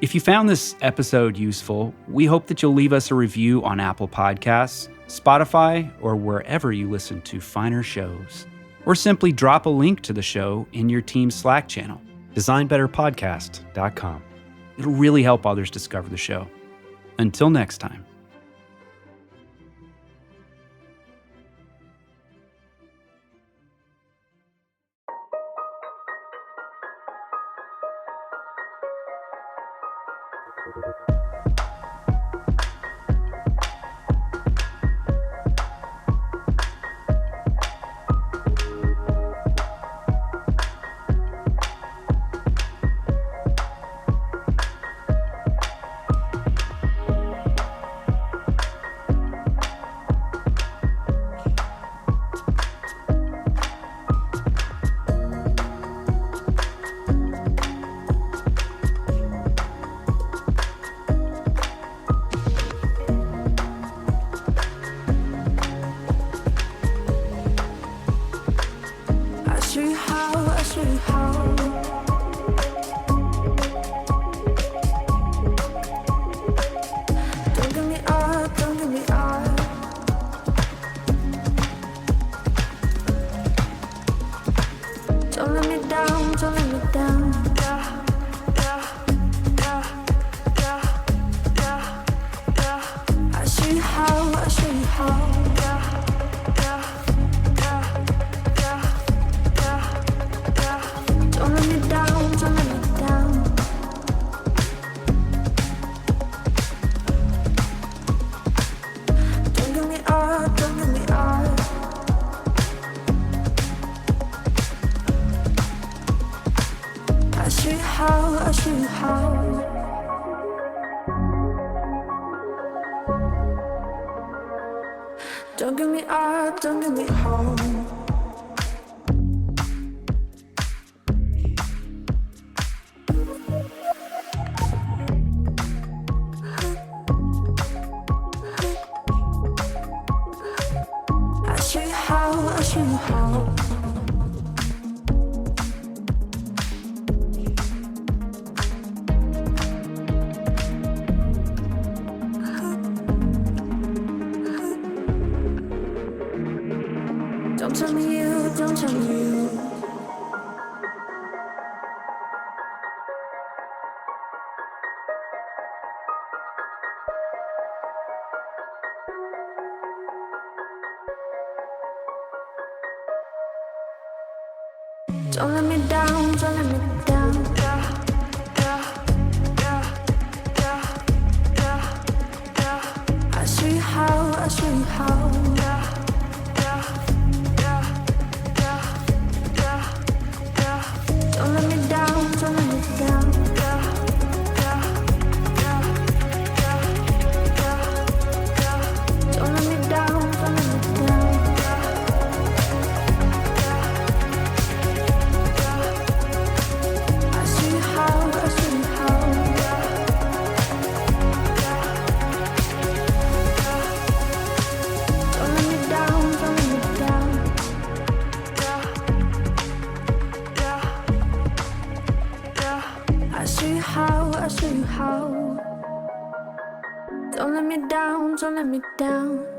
If you found this episode useful, we hope that you'll leave us a review on Apple Podcasts, Spotify, or wherever you listen to finer shows. Or simply drop a link to the show in your team's Slack channel, designbetterpodcast.com. It'll really help others discover the show. Until next time. show you how. Don't give me up, don't give me up. Don't let me down, don't let me down. I show you how, I show you how. Don't let me down, don't let me down. Don't give me up, don't give me up. I show you how, I show you how. Don't give me up, don't give me home. I show you how, I show you how. Don't tell me you, don't tell me you. Don't let me down, don't let me down. I show you how, I show you how. Don't let me down, don't let me down. Don't let me down, don't let me down. I see you how, I see you how. Don't let me down, don't let me down. I see you how, I see you how. Don't let me down, don't let me down.